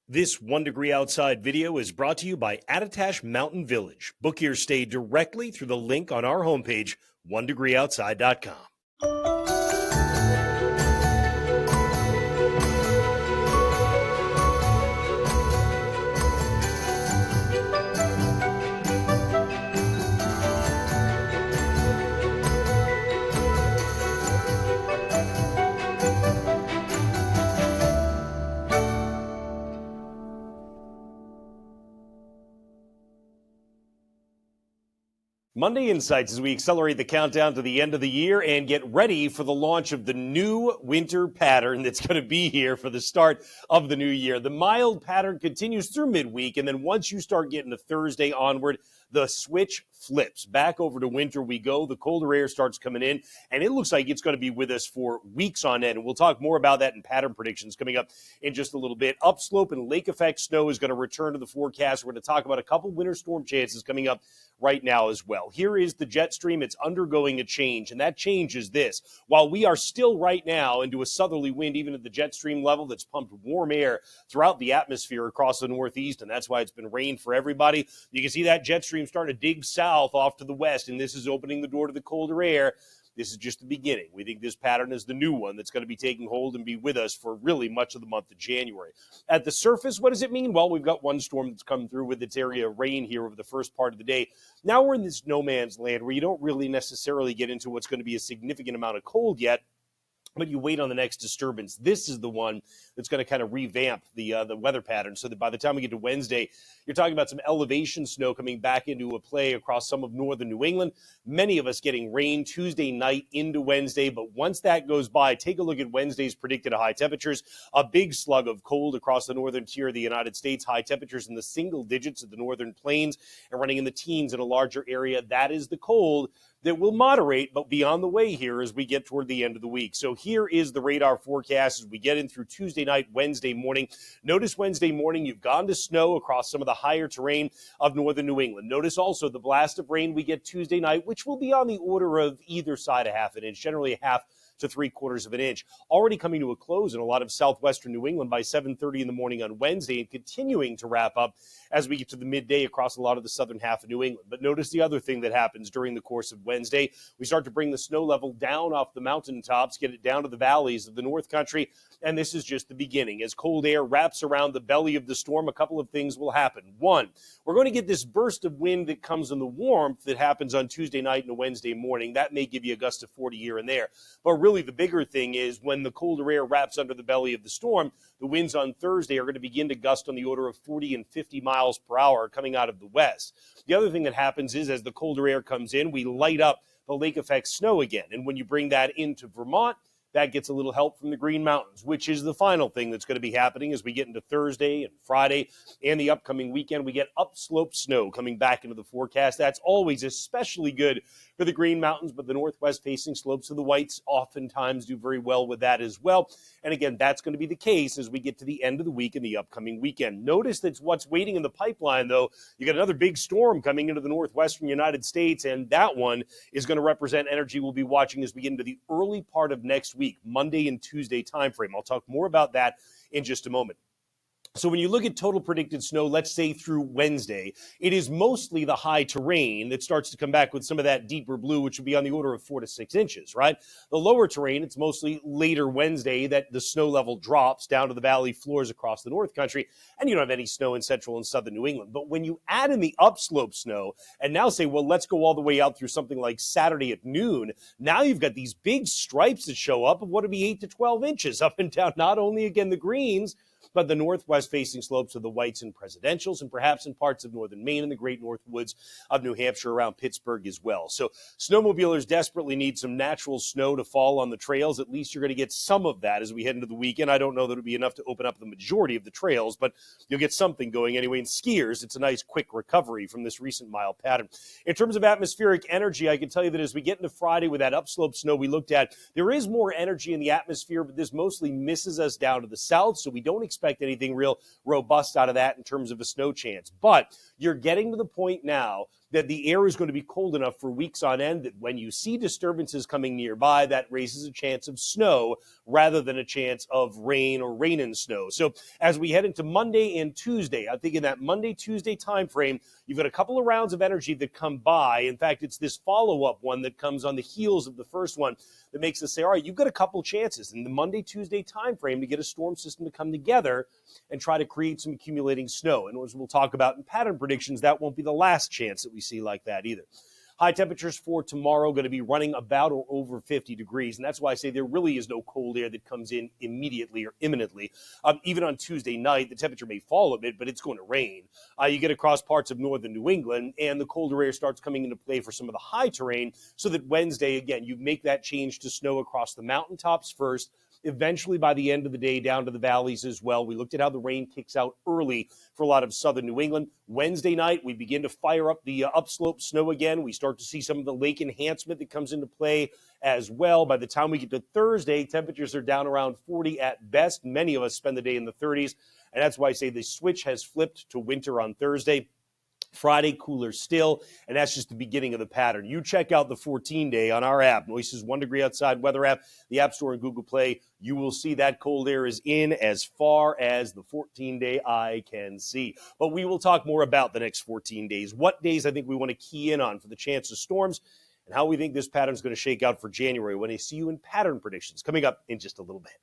This 1 Degree Outside video is brought to you by Attitash Mountain Village. Book your stay directly through the link on our homepage, onedegreeoutside.com. Monday Insights as we accelerate the countdown to the end of the year and get ready for the launch of the new winter pattern that's going to be here for the start of the new year. The mild pattern continues through midweek, and then once you start getting to Thursday onward, the switch flips. Back over to winter we go. The colder air starts coming in, and it looks like it's going to be with us for weeks on end. And we'll talk more about that in pattern predictions coming up in just a little bit. Upslope and lake effect snow is going to return to the forecast. We're going to talk about a couple winter storm chances coming up right now as well. Here is the jet stream. It's undergoing a change, and that change is this. While we are still right now into a southerly wind, even at the jet stream level, that's pumped warm air throughout the atmosphere across the Northeast, and that's why it's been rain for everybody. You can see that jet stream starting to dig south off to the west, and this is opening the door to the colder air. This is just the beginning. We think this pattern is the new one that's going to be taking hold and be with us for really much of the month of January. At the surface, what does it mean? Well, we've got one storm that's come through with its area of rain here over the first part of the day. Now we're in this no man's land where you don't really necessarily get into what's going to be a significant amount of cold yet, but you wait on the next disturbance. This is the one that's going to kind of revamp the weather pattern so that by the time we get to Wednesday, you're talking about some elevation snow coming back into a play across some of northern New England. Many of us getting rain Tuesday night into Wednesday, but once that goes by, take a look at Wednesday's predicted high temperatures. A big slug of cold across the northern tier of the United States. High temperatures in the single digits at the northern plains and running in the teens in a larger area. That is the cold that will moderate, but be on the way here as we get toward the end of the week. So here is the radar forecast as we get in through Tuesday night, Wednesday morning. Notice Wednesday morning, you've gone to snow across some of the higher terrain of northern New England. Notice also the blast of rain we get Tuesday night, which will be on the order of either side a half an inch, generally a half to 3/4 of an inch. Already coming to a close in a lot of southwestern New England by 7:30 in the morning on Wednesday and continuing to wrap up as we get to the midday across a lot of the southern half of New England. But notice the other thing that happens during the course of Wednesday. We start to bring the snow level down off the mountaintops, get it down to the valleys of the North Country, and this is just the beginning. As cold air wraps around the belly of the storm, a couple of things will happen. One, we're going to get this burst of wind that comes in the warmth that happens on Tuesday night and a Wednesday morning. That may give you a gust of 40 here and there. But really the bigger thing is when the colder air wraps under the belly of the storm, the winds on Thursday are going to begin to gust on the order of 40 and 50 miles per hour coming out of the west. The other thing that happens is as the colder air comes in, we light up the lake effect snow again. And when you bring that into Vermont, that gets a little help from the Green Mountains, which is the final thing that's going to be happening as we get into Thursday and Friday and the upcoming weekend. We get upslope snow coming back into the forecast. That's always especially good for the Green Mountains, but the northwest-facing slopes of the Whites oftentimes do very well with that as well. And again, that's going to be the case as we get to the end of the week and the upcoming weekend. Notice that's what's waiting in the pipeline, though. You got another big storm coming into the northwestern United States, and that one is going to represent energy we'll be watching as we get into the early part of next week, Monday and Tuesday timeframe. I'll talk more about that in just a moment. So when you look at total predicted snow, let's say through Wednesday, it is mostly the high terrain that starts to come back with some of that deeper blue, which would be on the order of 4 to 6 inches, right? The lower terrain, it's mostly later Wednesday that the snow level drops down to the valley floors across the North Country, and you don't have any snow in central and southern New England. But when you add in the upslope snow and now say, well, let's go all the way out through something like Saturday at noon, now you've got these big stripes that show up of what would be 8 to 12 inches up and down, not only, again, the greens, but the northwest-facing slopes of the Whites and Presidentials, and perhaps in parts of northern Maine and the great north woods of New Hampshire around Pittsburgh as well. So snowmobilers desperately need some natural snow to fall on the trails. At least you're going to get some of that as we head into the weekend. I don't know that it'll be enough to open up the majority of the trails, but you'll get something going anyway. And skiers, it's a nice quick recovery from this recent mild pattern. In terms of atmospheric energy, I can tell you that as we get into Friday with that upslope snow we looked at, there is more energy in the atmosphere, but this mostly misses us down to the south, so we don't expect anything real robust out of that in terms of a snow chance. But you're getting to the point now that the air is going to be cold enough for weeks on end that when you see disturbances coming nearby, that raises a chance of snow rather than a chance of rain or rain and snow. So as we head into Monday and Tuesday, I think in that Monday-Tuesday time frame, you've got a couple of rounds of energy that come by. In fact, it's this follow-up one that comes on the heels of the first one that makes us say, all right, you've got a couple chances in the Monday-Tuesday time frame to get a storm system to come together and try to create some accumulating snow. And as we'll talk about in pattern predictions, that won't be the last chance that we see like that either. High temperatures for tomorrow going to be running about or over 50 degrees, and that's why I say there really is no cold air that comes in immediately or imminently. Even on Tuesday night, the temperature may fall a bit, but it's going to rain. You get across parts of northern New England, and the colder air starts coming into play for some of the high terrain, so that Wednesday, again, you make that change to snow across the mountaintops first, eventually by the end of the day down to the valleys as well. We looked at how the rain kicks out early for a lot of southern New England. Wednesday night, we begin to fire up the upslope snow again. We start to see some of the lake enhancement that comes into play as well. By the time we get to Thursday, temperatures are down around 40 at best. Many of us spend the day in the 30s, and that's why I say the switch has flipped to winter on Thursday. Friday, cooler still, and that's just the beginning of the pattern. You check out the 14-day on our app, Noyes' 1 degree outside weather app, the App Store and Google Play. You will see that cold air is in as far as the 14-day eye can see. But we will talk more about the next 14 days, what days I think we want to key in on for the chance of storms, and how we think this pattern is going to shake out for January when I see you in pattern predictions coming up in just a little bit.